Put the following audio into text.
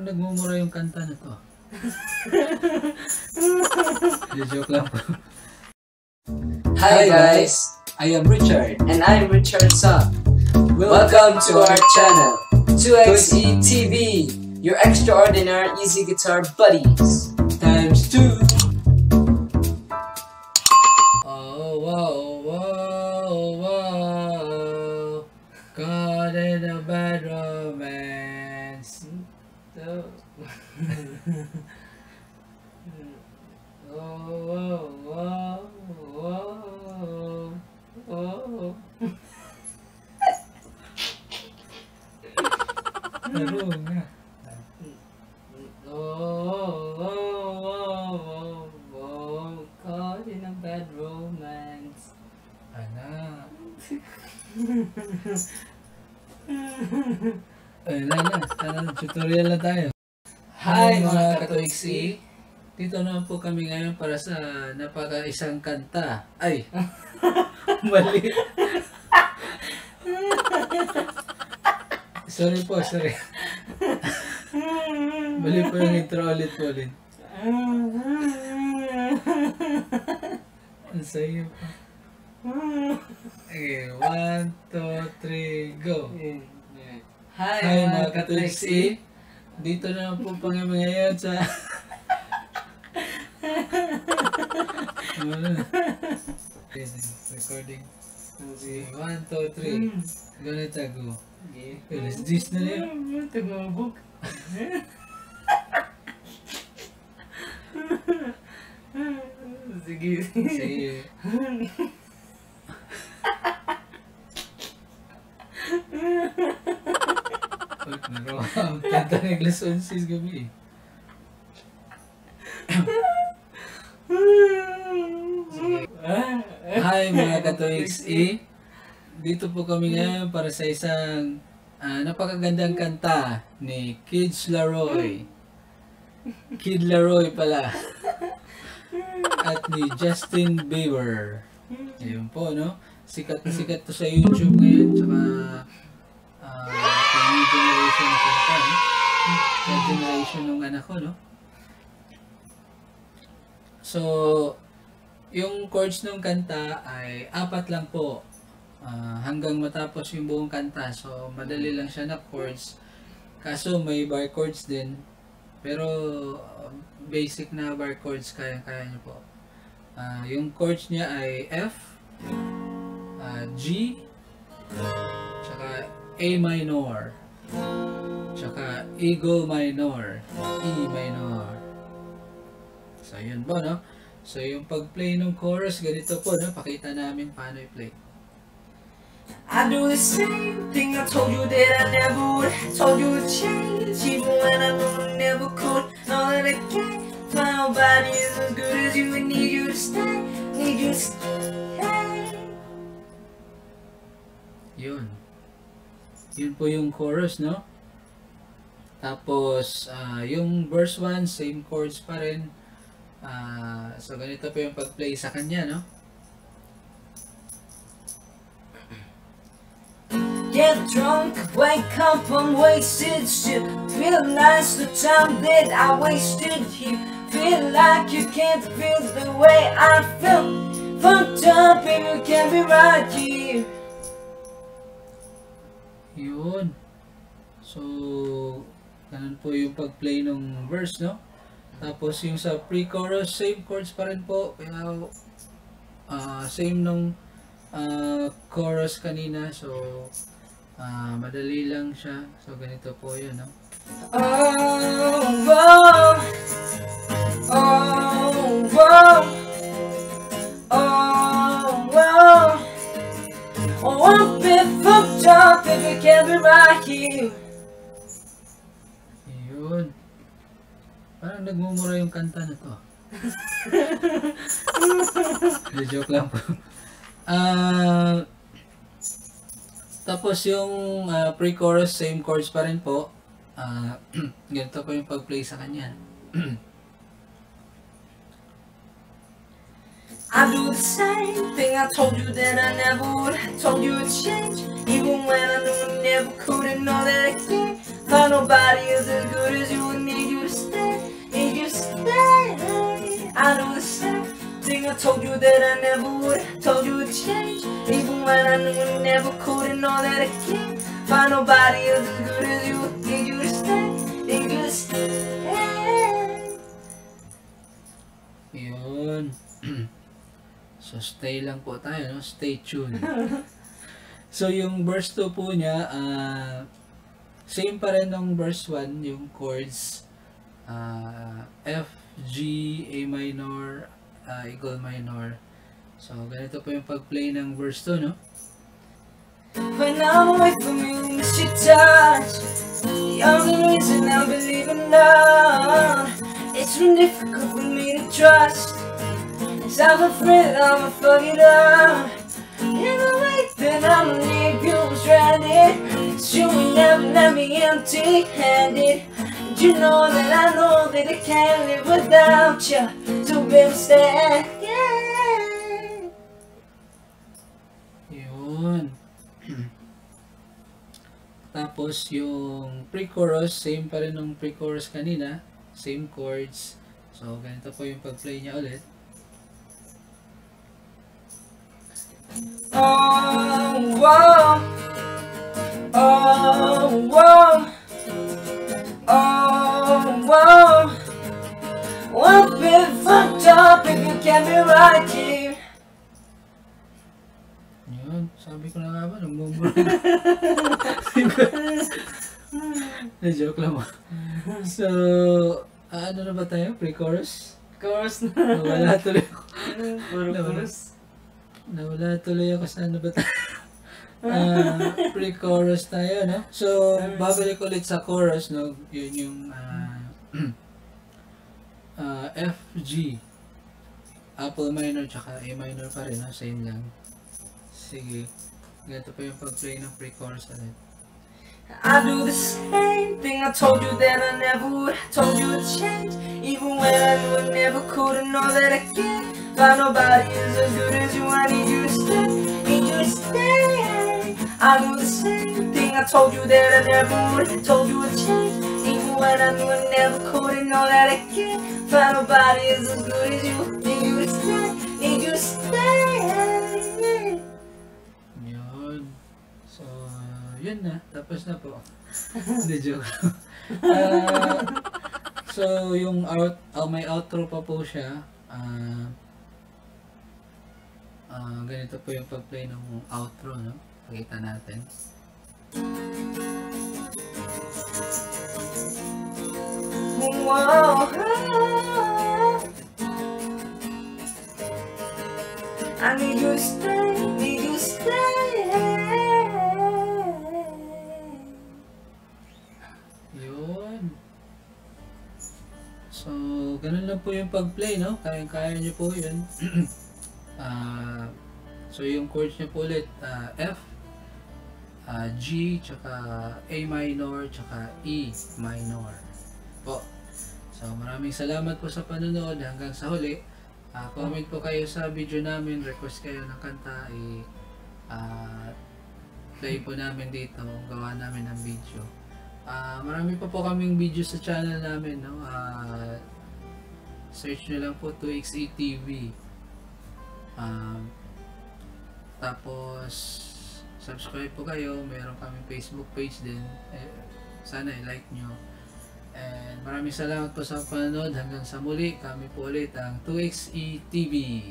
Parang nagmumura yung kanta na to. Joke lang po. Hi guys, I am Richard. and I'm Richard Song. Welcome to our channel, 2xe TV, your extraordinary easy guitar buddies. Times 2. Oh wow, wow, wow. Caught in a bad romance. Oh, wow, wow, wow, wow. Laro nga. Oh, caught in a bad romance. Anak. Ay, na. Tutorial na tayo. Hi mga katuiksi! Dito naman po kami ngayon para sa napaka-isang kanta. Ay! Mali! Sorry po, sorry. Mali po yung intro ulit. Ang sayo pa. Okay, 1, 2, 3, go! Hi mga katuiksi! Dito naman po kami ngayon sa... Recording. 1, 2, 3. Ganito go. Let's this na rin. Tumabog. Sige. Sige. Ang kanta ng Glass 11 gabi. Hi mga katuiksi! Dito po kami ngayon para sa isang napakagandang kanta ni Kid Laroi. Kid Laroi pala. At ni Justin Bieber. Ayun po, no? Sikat na sikat to sa YouTube ngayon. Tsaka new generation na kanta, no? New generation ng anak ko, no? So, yung chords ng kanta ay 4 lang po. Hanggang matapos yung buong kanta. So, madali lang siya na chords. Kaso may bar chords din. Pero, basic na bar chords kaya nyo po. Yung chords niya ay F, G, tsaka A minor, tsaka Eagle minor, E minor. So, yun po, no? So, yung pag-play ng chorus, ganito po, no? Pakita namin paano i-play. I do the same thing I told you that I never would. Told you to change, even when I knew I never could. Know that I can't. My whole body is as good as you and need you to stay. Need you to stay. Yun. Yun po yung chorus, no? Tapos, yung verse 1, same chords pa rin. So, ganito po yung pag-play sa kanya, no? Get drunk, wake up, I'm wasted still. Realize the time that I wasted here. Feel like you can't feel the way I feel. Fucked up and you can't be right here. Yun. So, ganun po yung pag-play ng verse, no? Tapos yung sa pre-chorus, same chords pa rin po. Kaya, same nung chorus kanina. So, madali lang siya. So, ganito po yun, no? Oh, whoa. Oh, whoa. Oh, whoa. Oh, I'm a bit fucked up if you can't be right here. Yun. Parang nagmumura yung kanta na to. Joke lang po. Tapos yung pre-chorus, same chords pa rin po. Ganito po yung pag-play sa kanya. I do the same thing I told you that I never would. Told you to change, even when I knew I never could. And know that I can't find nobody as good as you. told you that I never would. Told you to change, even when I knew I never could. And all that I can't find nobody else as good as you. Need you to stay, need you to stay. Yun. So, stay lang po tayo, no? Stay tuned. So, yung verse 2 po niya, same pa rin ng verse 1, yung chords. F, G, A minor, equal minor. So, ganito po yung pag-play ng verse 2, no? When I'm away from you, miss your touch. The only reason I believe in love. It's been difficult for me to trust. 'Cause I'm afraid I'ma fuck it up. In the way that I'ma leave you stranded. 'Cause you ain't never let me empty-handed. And you know that I know that I can't live without you. So baby, stay. Yeah. Yun. Tapos yung pre-chorus, same pa rin ng pre-chorus kanina. Same chords. So, ganito po yung pag-play niya ulit. Oh, whoa. Oh, whoa. Oh, whoa. One bit fucked up if you can't be right here. Yun. Sabi ko na nga ba, nag-move. Na-joke lang mo. So, ano na ba tayo? Pre-chorus? Chorus na. Nawala tuloy ako. Puro Nawala. chorus. Nawala tuloy ako sa ano ba tayo? Pre-chorus tayo, no? So, babalik ulit sa chorus, no? Yun yung F, G, Apple minor, tsaka A minor pa rin, no? Same lang. Sige. Ganito pa yung pag-play ng pre-chorus ulit. I do the same thing I told you that I never would. I told you to change, even when I knew I never could. And know that I can't find nobody is as good as you. I need you to stay, need you to stay. I do the same thing I told you that I never would. I told you to change, even when I knew I never could. And know that I can't find nobody is as good as you. Need you to stay, need you to stay. Yun. So, yun na. Tapos na po. Hindi, joke. So, yung may outro pa po siya. Ganito po yung pag-play ng outro, no? Pakita natin. Whoa. I need you to stay, need you to stay. Yun. So, ganun lang po yung pag-play, no? Kaya nyo po yun. So, yung chords nyo po ulit, F, G, tsaka A minor, tsaka E minor po. So, maraming salamat po sa panonood hanggang sa huli. Comment po kayo sa video namin, request kayo ng kanta, play po namin dito, gawa namin ng video. Marami pa po kaming video sa channel namin, no? Search nyo lang po 2xe TV. Tapos subscribe po kayo, meron kaming Facebook page din, sana i-like nyo. And maraming salamat po sa panonood. Hanggang sa muli, kami po ulit ang 2xe TV.